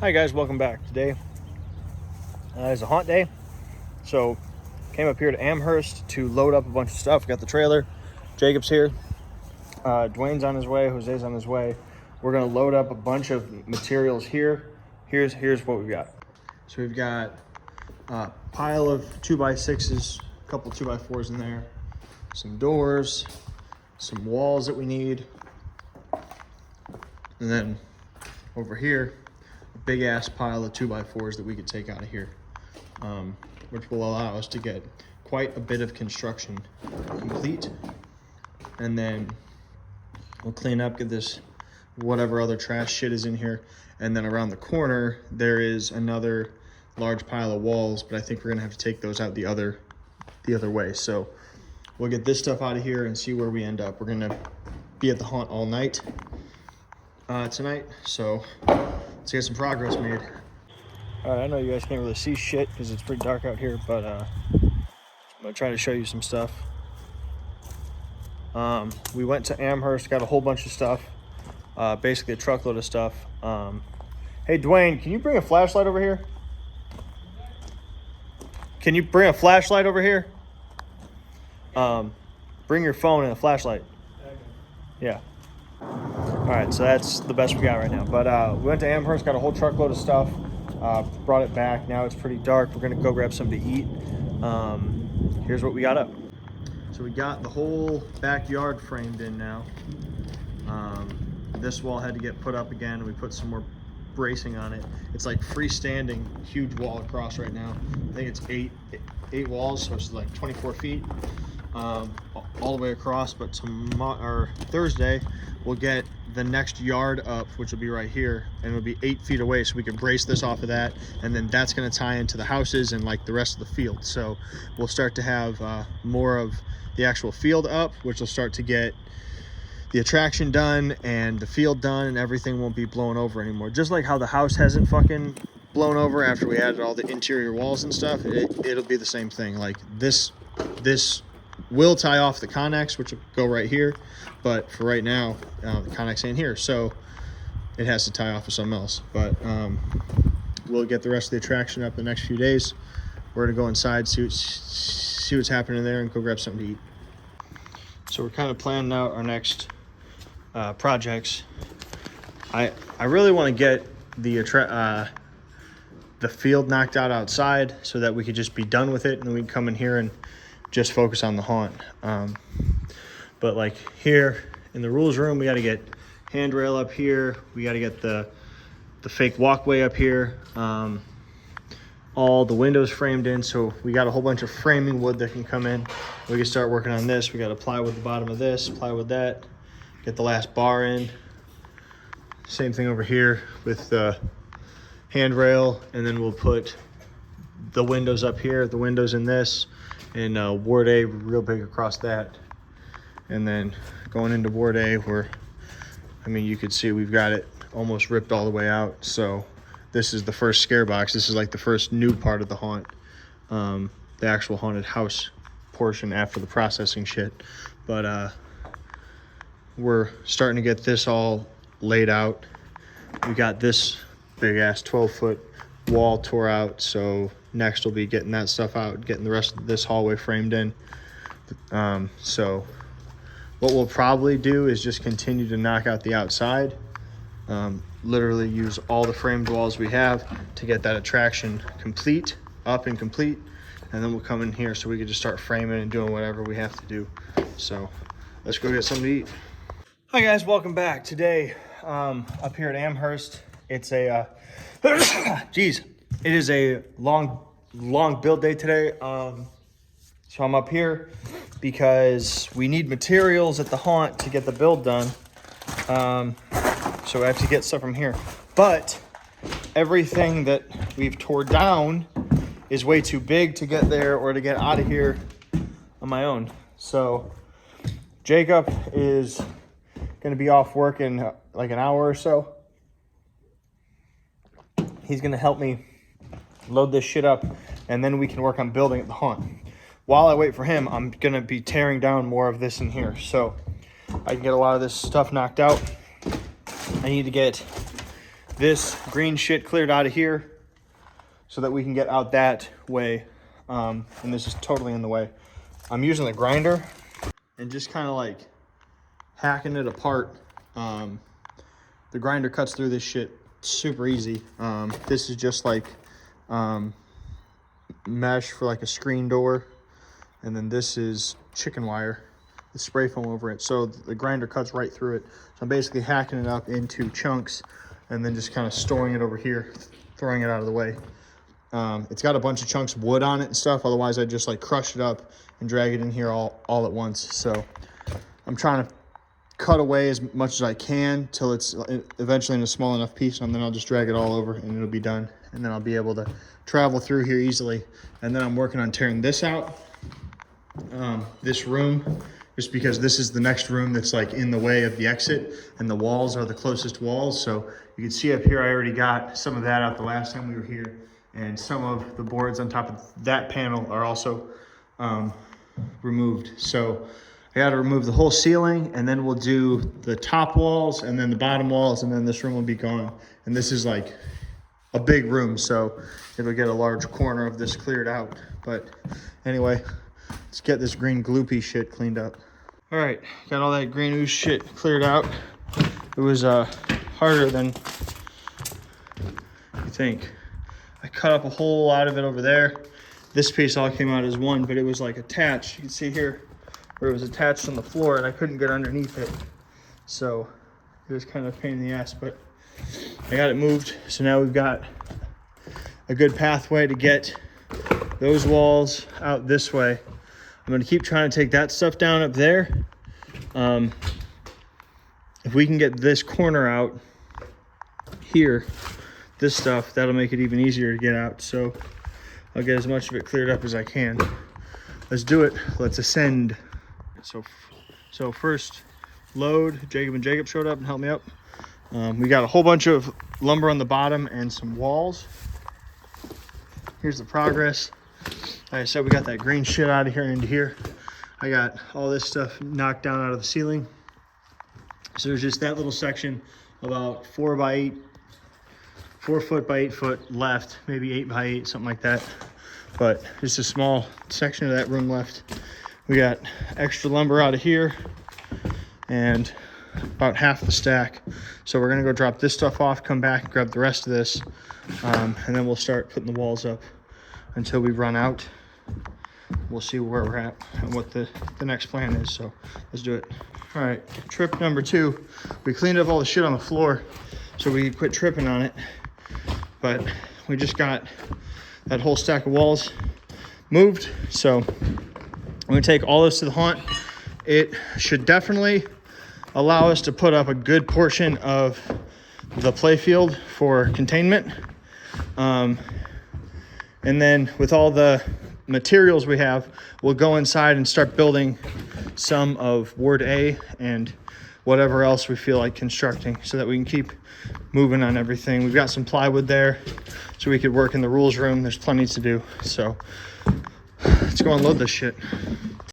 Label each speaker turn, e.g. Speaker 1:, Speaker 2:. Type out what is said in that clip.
Speaker 1: Hi guys, welcome back. Today is a haunt day, so came up here to Amhurst to load up a bunch of stuff. Got the trailer. Jacob's here. Dwayne's on his way. Jose's on his way. We're gonna load up a bunch of materials here. Here's what we've got. So we've got a pile of 2x6s, a couple 2x4s in there, some doors, some walls that we need, and then over here, a big ass pile of 2x4s that we could take out of here, which will allow us to get quite a bit of construction complete. And then we'll clean up, get this, whatever other trash shit is in here. And then around the corner, there is another large pile of walls, but I think we're gonna have to take those out the other way. So we'll get this stuff out of here and see where we end up. We're gonna be at the haunt all night tonight, so let's get some progress made. All right, I know you guys can't really see shit because it's pretty dark out here, but I'm gonna try to show you some stuff. We went to Amhurst, got a whole bunch of stuff, basically a truckload of stuff. Hey Dwayne, can you bring a flashlight over here? Can you bring a flashlight over here? Bring your phone and a flashlight. Yeah. All right, so that's the best we got right now. But we went to Amhurst, got a whole truckload of stuff, brought it back. Now it's pretty dark. We're gonna go grab something to eat. Here's what we got up. So we got the whole backyard framed in now. This wall had to get put up again. We put some more bracing on it. It's like freestanding, huge wall across right now. I think it's eight walls, so it's like 24 feet all the way across. But tomorrow or Thursday, we'll get the next yard up, which will be right here, and it'll be 8 feet away, so we can brace this off of that, and then that's going to tie into the houses and like the rest of the field. So we'll start to have more of the actual field up, which will start to get the attraction done and the field done, and everything won't be blown over anymore. Just like how the house hasn't fucking blown over after we added all the interior walls and stuff, it'll be the same thing. Like this will tie off the connex, which will go right here, but for right now the connex ain't here, so it has to tie off with something else. But we'll get the rest of the attraction up the next few days. We're gonna go inside, see what's happening there, and go grab something to eat. So we're kind of planning out our next projects. I really want to get the field knocked out outside so that we could just be done with it, and then we can come in here and just focus on the haunt. But like here in the rules room, we got to get handrail up here. We got to get the fake walkway up here. All the windows framed in, so we got a whole bunch of framing wood that can come in. We can start working on this. We got to plywood the bottom of this, plywood that, get the last bar in. Same thing over here with the handrail, and then we'll put the windows up here, the windows in this, and Ward A real big across that. And then going into Ward A, where, I mean, you could see we've got it almost ripped all the way out. So this is the first scare box. This is like the first new part of the haunt, the actual haunted house portion after the processing shit. But we're starting to get this all laid out. We got this big ass 12-foot wall tore out, so next we'll be getting that stuff out, getting the rest of this hallway framed in. So what we'll probably do is just continue to knock out the outside, literally use all the framed walls we have to get that attraction complete, up and complete, and then we'll come in here so we can just start framing and doing whatever we have to do. So let's go get something to eat. Hi guys, welcome back. Today up here at Amhurst, it's a geez, it is a long build day today. So I'm up here because we need materials at the haunt to get the build done. So I have to get stuff from here, but everything that we've tore down is way too big to get there or to get out of here on my own. So Jacob is gonna be off work in like an hour or so. He's gonna help me load this shit up, and then we can work on building at the haunt. While I wait for him, I'm gonna be tearing down more of this in here, so I can get a lot of this stuff knocked out. I need to get this green shit cleared out of here so that we can get out that way. And this is totally in the way. I'm using the grinder and just kind of like hacking it apart. The grinder cuts through this shit super easy. This is just like mesh for like a screen door. And then this is chicken wire, the spray foam over it. So the grinder cuts right through it. So I'm basically hacking it up into chunks and then just kind of storing it over here, throwing it out of the way. It's got a bunch of chunks of wood on it and stuff. Otherwise I'd just like crush it up and drag it in here all at once. So I'm trying to cut away as much as I can till it's eventually in a small enough piece, and then I'll just drag it all over and it'll be done. And then I'll be able to travel through here easily. And then I'm working on tearing this out, this room, just because this is the next room that's like in the way of the exit, and the walls are the closest walls. So you can see up here, I already got some of that out the last time we were here. And some of the boards on top of that panel are also removed. So I got to remove the whole ceiling, and then we'll do the top walls and then the bottom walls, and then this room will be gone. And this is like a big room, so it'll get a large corner of this cleared out. But anyway, let's get this green gloopy shit cleaned up. All right, got all that green ooze shit cleared out. It was harder than you think. I cut up a whole lot of it over there. This piece all came out as one, but it was like attached. You can see here where it was attached on the floor, and I couldn't get underneath it. So it was kind of a pain in the ass, but I got it moved. So now we've got a good pathway to get those walls out this way. I'm gonna keep trying to take that stuff down up there. If we can get this corner out here, this stuff, that'll make it even easier to get out. So I'll get as much of it cleared up as I can. Let's do it. Let's ascend. So first load, Jacob and Jacob showed up and helped me up. We got a whole bunch of lumber on the bottom and some walls. Here's the progress. Like I said, we got that green shit out of here into here. I got all this stuff knocked down out of the ceiling. So there's just that little section, about 4 foot by 8 foot left, maybe 8 by 8, something like that. But just a small section of that room left. We got extra lumber out of here and about half the stack. So we're gonna go drop this stuff off, come back and grab the rest of this. And then we'll start putting the walls up until we run out. We'll see where we're at and what the next plan is. So let's do it. All right, trip number 2. We cleaned up all the shit on the floor so we could quit tripping on it. But we just got that whole stack of walls moved. So I'm gonna take all this to the haunt. It should definitely allow us to put up a good portion of the play field for containment. And then with all the materials we have, we'll go inside and start building some of Ward A and whatever else we feel like constructing so that we can keep moving on everything. We've got some plywood there so we could work in the rules room. There's plenty to do. So let's go unload this shit.